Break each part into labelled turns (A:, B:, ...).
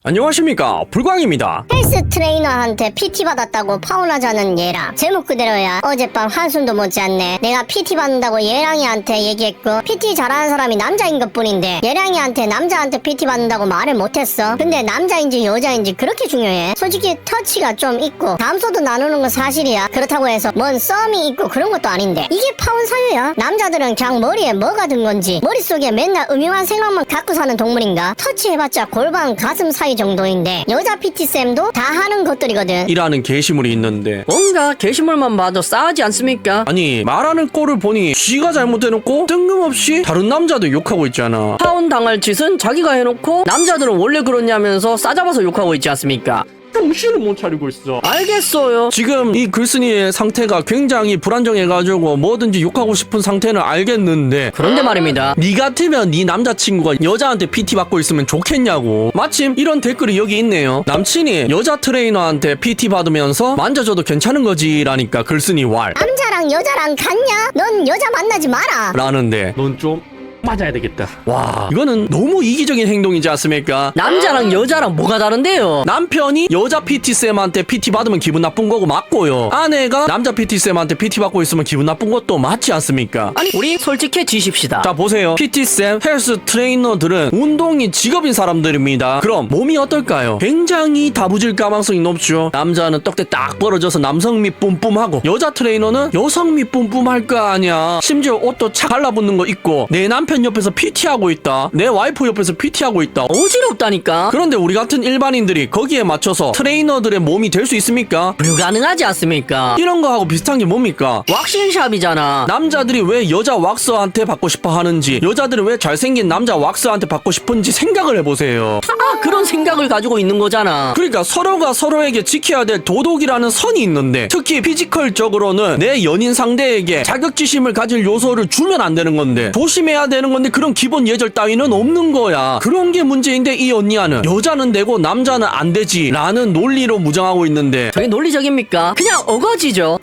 A: 안녕하십니까, 불광입니다.
B: 헬스 트레이너한테 PT 받았다고 파혼하자는 얘랑. 제목 그대로야. 어젯밤 한숨도 못 잤네. 내가 PT 받는다고 예랑이한테 얘기했고, PT 잘하는 사람이 남자인 것뿐인데 예랑이한테 남자한테 PT 받는다고 말을 못했어. 근데 남자인지 여자인지 그렇게 중요해? 솔직히 터치가 좀 있고 담소도 나누는 건 사실이야. 그렇다고 해서 뭔 썸이 있고 그런 것도 아닌데 이게 파혼 사유야? 남자들은 그냥 머리에 뭐가 든 건지, 머릿속에 맨날 음흉한 생각만 갖고 사는 동물인가? 터치해봤자 골반 가슴 사이 정도인데 여자 PT쌤도 다 하는 것들이거든.
A: 이라는 게시물이 있는데,
C: 뭔가 게시물만 봐도 싸하지 않습니까?
A: 아니 말하는 꼴을 보니 쥐가 잘못해놓고 뜬금없이 다른 남자도 욕하고 있잖아.
C: 파혼 당할 짓은 자기가 해놓고 남자들은 원래 그러냐면서 싸잡아서 욕하고 있지 않습니까?
A: 정신을 못 차리고 있어.
C: 알겠어요.
A: 지금 이 글쓴이의 상태가 굉장히 불안정해가지고 뭐든지 욕하고 싶은 상태는 알겠는데,
C: 그런데 말입니다.
A: 니 같으면 니 남자친구가 여자한테 PT 받고 있으면 좋겠냐고. 마침 이런 댓글이 여기 있네요. 남친이 여자 트레이너한테 PT 받으면서 만져줘도 괜찮은 거지 라니까 글쓴이 왈
B: 남자랑 여자랑 같냐? 넌 여자 만나지 마라.
A: 라는데, 넌 좀 맞아야 되겠다. 와, 이거는 너무 이기적인 행동이지 않습니까?
C: 남자랑 여자랑 뭐가 다른데요?
A: 남편이 여자 PT쌤한테 PT 받으면 기분 나쁜 거고 맞고요, 아내가 남자 PT쌤한테 PT 받고 있으면 기분 나쁜 것도 맞지 않습니까?
C: 아니 우리 솔직해지십시다.
A: 자 보세요, PT쌤, 헬스 트레이너들은 운동이 직업인 사람들입니다. 그럼 몸이 어떨까요? 굉장히 다부질 가망성이 높죠. 남자는 떡대 딱 벌어져서 남성미 뿜뿜하고, 여자 트레이너는 여성미 뿜뿜할 거 아니야. 심지어 옷도 착 달라붙는 거 있고, 내 남편 옆에서 PT하고 있다, 내 와이프 옆에서 PT하고 있다.
C: 어지럽다니까.
A: 그런데 우리 같은 일반인들이 거기에 맞춰서 트레이너들의 몸이 될 수 있습니까?
C: 불가능하지 않습니까?
A: 이런 거하고 비슷한 게 뭡니까?
C: 왁싱샵이잖아.
A: 남자들이 왜 여자 왁서한테 받고 싶어 하는지, 여자들은 왜 잘생긴 남자 왁서한테 받고 싶은지 생각을 해보세요.
C: 다 그런 생각을 가지고 있는 거잖아.
A: 그러니까 서로가 서로에게 지켜야 될 도덕이라는 선이 있는데, 특히 피지컬적으로는 내 연인 상대에게 자격지심을 가질 요소를 주면 안 되는 건데, 조심해야 되는 건데, 그런 기본 예절 따위는 없는 거야. 그런 게 문제인데 이 언니야는 여자는 되고 남자는 안 되지 라는 논리로 무장하고 있는데,
C: 저게 논리적입니까? 그냥 어거지죠.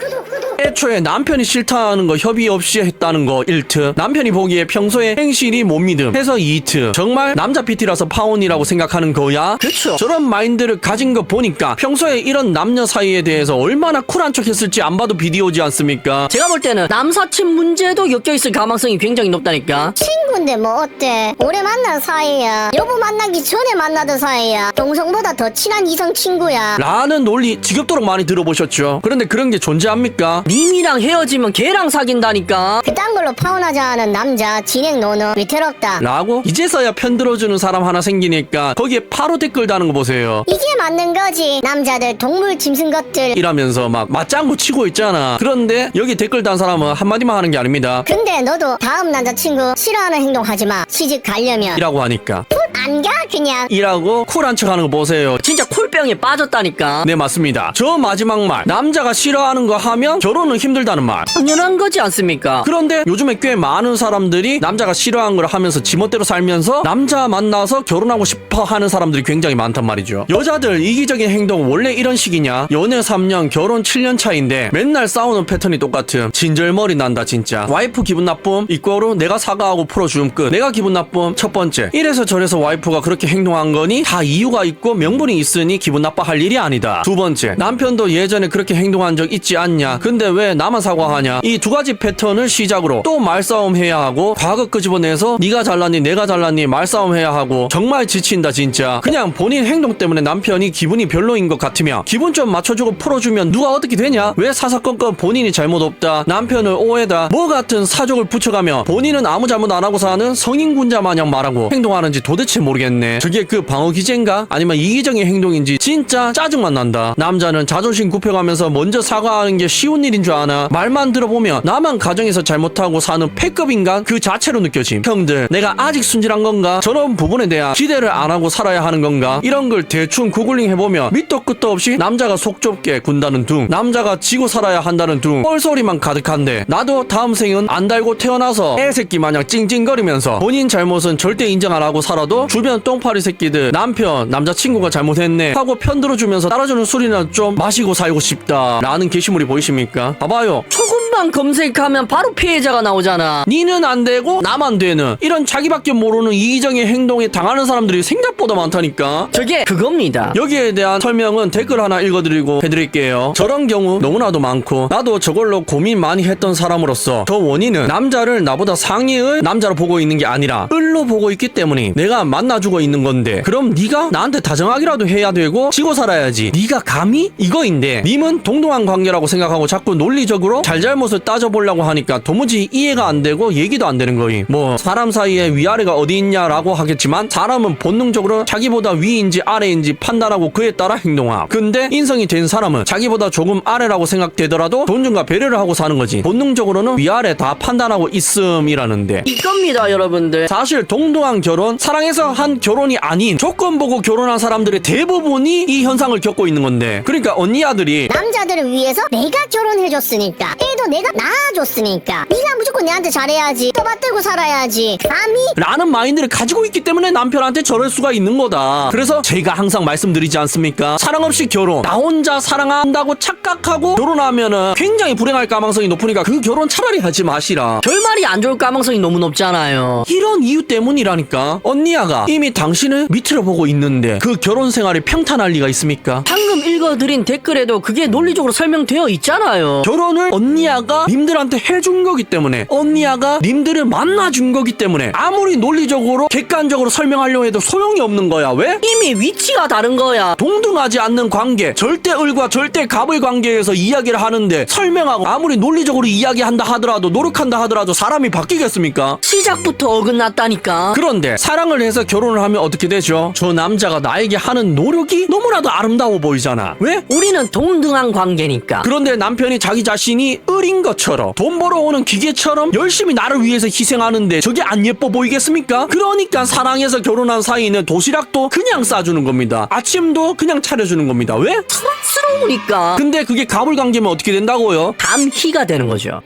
A: 애초에 남편이 싫다는 거 협의 없이 했다는 거 1트, 남편이 보기에 평소에 행실이 못 믿음 해서 2트, 정말 남자 PT라서 파혼이라고 생각하는 거야?
C: 그쵸.
A: 저런 마인드를 가진 거 보니까 평소에 이런 남녀 사이에 대해서 얼마나 쿨한 척 했을지 안 봐도 비디오지 않습니까?
C: 제가 볼 때는 남사친 문제도 엮여있을 가망성이 굉장히 높다니까.
B: 친구인데 뭐 어때? 오래 만난 사이야. 여보 만나기 전에 만나던 사이야. 동성보다 더 친한 이성 친구야.
A: 라는 논리 지겹도록 많이 들어보셨죠? 그런데 그런 게 존재합니까?
C: 님이랑 헤어지면 걔랑 사귄다니까.
B: 그딴 걸로 파혼하자 하는 남자 진행 노노 위태롭다.
A: 라고 이제서야 편들어주는 사람 하나 생기니까 거기에 바로 댓글 다는 거 보세요.
B: 이게 맞는 거지. 남자들 동물 짐승 것들.
A: 이라면서 막 맞장구 치고 있잖아. 그런데 여기 댓글 단 사람은 한마디만 하는 게 아닙니다.
B: 근데 너도 다음 남자친구 싫어하는 행동 하지마. 시집 가려면
A: 이라고 하니까
B: 안 가 그냥.
A: 이라고 쿨한 척 하는 거 보세요.
C: 진짜 쿨병에 빠졌다니까.
A: 네, 맞습니다. 저 마지막 말, 남자가 싫어하는 거 하면 결혼은 힘들다는 말.
C: 당연한 거지 않습니까?
A: 그런데 요즘에 꽤 많은 사람들이 남자가 싫어하는 걸 하면서 지멋대로 살면서 남자 만나서 결혼하고 싶어 하는 사람들이 굉장히 많단 말이죠. 여자들 이기적인 행동 원래 이런 식이냐? 연애 3년 결혼 7년 차인데 맨날 싸우는 패턴이 똑같음. 진절머리 난다 진짜. 와이프 기분 나쁨 이꼬로 내가 사과하고 풀어주음 끝. 내가 기분 나쁨 첫 번째. 이래서 저래서 와이프가 그렇게 행동한 거니 다 이유가 있고 명분이 있으니 기분 나빠할 일이 아니다. 두 번째. 남편도 예전에 그렇게 행동한 적 있지 않냐? 근데 왜 나만 사과하냐? 이 두 가지 패턴을 시작으로 또 말싸움 해야 하고, 과거 끄집어내서 네가 잘났니 내가 잘났니 말싸움 해야 하고, 정말 지친다 진짜. 그냥 본인 행동 때문에 남편이 기분이 별로인 것 같으면 기분 좀 맞춰주고 풀어주면 누가 어떻게 되냐? 왜 사사건건 본인이 잘못 없다, 남편을 오해다, 뭐 같은 사족을 붙여가며 본인은 아무 잘못 안 하고 사는 성인군자 마냥 말하고 행동하는지 도대체 모르겠네. 저게 그 방어 기제인가? 아니면 이기적인 행동인지 진짜 짜증만 난다. 남자는 자존심 굽혀가면서 먼저 사과하는 게 쉬운 일인 줄 아나? 말만 들어보면 나만 가정에서 잘못하고 사는 패급 인간 그 자체로 느껴짐. 형들, 내가 아직 순진한 건가? 저런 부분에 대한 기대를 안 하고 살아야 하는 건가? 이런 걸 대충 구글링 해보면 밑도 끝도 없이 남자가 속 좁게 군다는 둥, 남자가 지고 살아야 한다는 둥, 뻘소리만 가득한데, 나도 다음 생은 안 달고 태어나서 애새끼 마냥 찡찡거리면서 본인 잘못은 절대 인정 안 하고 살아도 주변 똥파리 새끼들 남편, 남자친구가 잘못했네 하고 편들어주면서 따라주는 술이나 좀 마시고 살고 싶다 라는 게시물이 보이십니까? 봐봐요.
C: 조금만 이름만 검색하면 바로 피해자가 나오잖아.
A: 니는 안 되고 나만 되는 이런 자기밖에 모르는 이기적인 행동에 당하는 사람들이 생각보다 많다니까.
C: 저게 그겁니다.
A: 여기에 대한 설명은 댓글 하나 읽어드리고 해드릴게요. 저런 경우 너무나도 많고 나도 저걸로 고민 많이 했던 사람으로서 그 원인은 남자를 나보다 상위의 남자로 보고 있는 게 아니라 을로 보고 있기 때문에 내가 만나주고 있는 건데 그럼 네가 나한테 다정하기라도 해야 되고 지고 살아야지. 네가 감히? 이거인데 님은 동등한 관계라고 생각하고 자꾸 논리적으로 잘잘못을 따져보려고 하니까 도무지 이해가 안 되고 얘기도 안 되는 거임. 뭐 사람 사이에 위아래가 어디 있냐라고 하겠지만 사람은 본능적으로 자기보다 위인지 아래인지 판단하고 그에 따라 행동함. 근데 인성이 된 사람은 자기보다 조금 아래라고 생각되더라도 존중과 배려를 하고 사는 거지. 본능적으로는 위아래 다 판단하고 있음이라는데
C: 이겁니다, 여러분들.
A: 사실 동등한 결혼, 사랑해서 한 결혼이 아닌 조건 보고 결혼한 사람들의 대부분이 이 현상을 겪고 있는 건데 그러니까 언니 아들이
B: 남자들을 위해서 내가 결혼해줬으니까 애도 내가 낳아줬으니까 네가 무조건 내한테 잘해야지 떠받들고 살아야지 감히
A: 라는 마인드를 가지고 있기 때문에 남편한테 저럴 수가 있는 거다. 그래서 제가 항상 말씀드리지 않습니까? 사랑 없이 결혼, 나 혼자 사랑한다고 착각하고 결혼하면은 굉장히 불행할 가능성이 높으니까 그 결혼 차라리 하지 마시라.
C: 결말이 안 좋을 가능성이 너무 높잖아요.
A: 이런 이유 때문이라니까. 언니야가 이미 당신을 밑으로 보고 있는데 그 결혼 생활이 평탄할 리가 있습니까?
C: 방금 읽어드린 댓글에도 그게 논리적으로 설명되어 있잖아요.
A: 결혼을 언니야가 님들한테 해준 거기 때문에 언니야가 님들을 만나준 거기 때문에 아무리 논리적으로 객관적으로 설명하려고 해도 소용이 없는 거야. 왜?
C: 이미 위치가 다른 거야.
A: 동등하지 않는 관계, 절대 을과 절대 갑의 관계에서 이야기를 하는데 설명하고 아무리 논리적으로 이야기한다 하더라도 노력한다 하더라도 사람이 바뀌겠습니까?
C: 시작부터 어긋났다니까.
A: 그런데 사랑을 해서 결혼을 하면 어떻게 되죠? 저 남자가 나에게 하는 노력이 너무나도 아름다워 보이잖아. 왜?
C: 우리는 동등한 관계니까.
A: 그런데 남편이 자기 자신이 을인 것처럼 돈 벌어오는 기계처럼 열심히 나를 위해서 희생하는데 저게 안 예뻐 보이겠습니까? 그러니까 사랑해서 결혼한 사이는 도시락도 그냥 싸주는 겁니다. 아침도 그냥 차려주는 겁니다. 왜?
C: 사랑스러우니까.
A: 근데 그게 가불관계면 어떻게 된다고요?
C: 감희가 되는 거죠.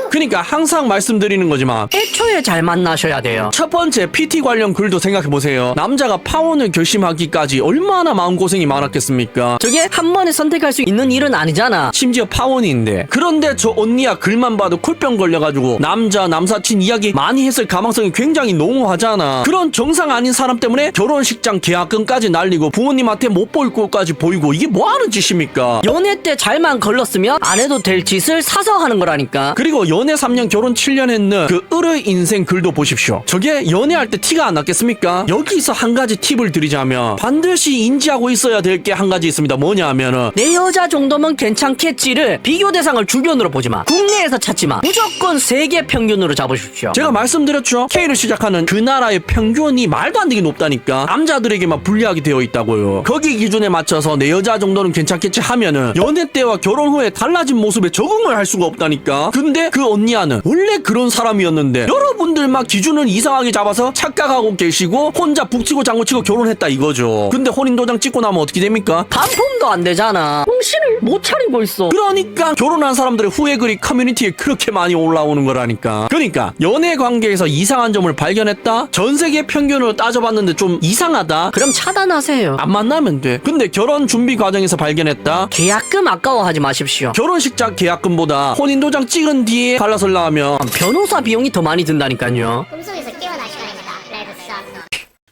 A: 그러니까 항상 말씀드리는 거지만
C: 애초에 잘 만나셔야 돼요.
A: 첫 번째 PT 관련 글도 생각해보세요. 남자가 파혼을 결심하기까지 얼마나 마음고생이 많았겠습니까?
C: 저게 한 번에 선택할 수 있는 일은 아니잖아.
A: 심지어 파혼인데. 그런데 저 언니야 글만 봐도 콜병 걸려가지고 남사친 이야기 많이 했을 가망성이 굉장히 농후하잖아. 그런 정상 아닌 사람 때문에 결혼식장 계약금까지 날리고 부모님한테 못 보일 것까지 보이고 이게 뭐하는 짓입니까?
C: 연애 때 잘만 걸렀으면 안 해도 될 짓을 사서 하는 거라니까.
A: 그리고 연애 3년 결혼 7년 했는 그 을의 인생 글도 보십시오. 저게 연애할 때 티가 안 났겠습니까? 여기서 한 가지 팁을 드리자면 반드시 인지하고 있어야 될 게 한 가지 있습니다. 뭐냐 하면은
C: 내 여자 정도면 괜찮겠지를 비교 대상을 주변으로 보지 마. 국내에서 찾지 마. 무조건 세계 평균으로 잡으십시오.
A: 제가 말씀드렸죠. K를 시작하는 그 나라의 평균이 말도 안 되게 높다니까. 남자들에게만 불리하게 되어 있다고요. 거기 기준에 맞춰서 내 여자 정도는 괜찮겠지 하면은 연애 때와 결혼 후에 달라진 모습에 적응을 할 수가 없다니까. 근데 그 언니야는 원래 그런 사람이었는데 여러분들 막 기준을 이상하게 잡아서 착각하고 계시고 혼자 북치고 장구치고 결혼했다 이거죠. 근데 혼인도장 찍고 나면 어떻게 됩니까?
C: 반품도 안 되잖아. 정신을 못 차리고 있어.
A: 그러니까 결혼한 사람들의 후회 글이 커뮤니티에 그렇게 많이 올라오는 거라니까. 그러니까 연애 관계에서 이상한 점을 발견했다? 전 세계 평균으로 따져봤는데 좀 이상하다?
C: 그럼 차단하세요.
A: 안 만나면 돼. 근데 결혼 준비 과정에서 발견했다?
C: 계약금 아까워하지 마십시오.
A: 결혼식장 계약금보다 혼인도장 찍은 뒤에 갈라설라 하면
C: 변호사 비용이 더 많이 든다니까요.
B: 꿈속에서 깨어날 시간입니다. 레드 썬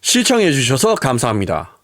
A: 시청해주셔서 감사합니다.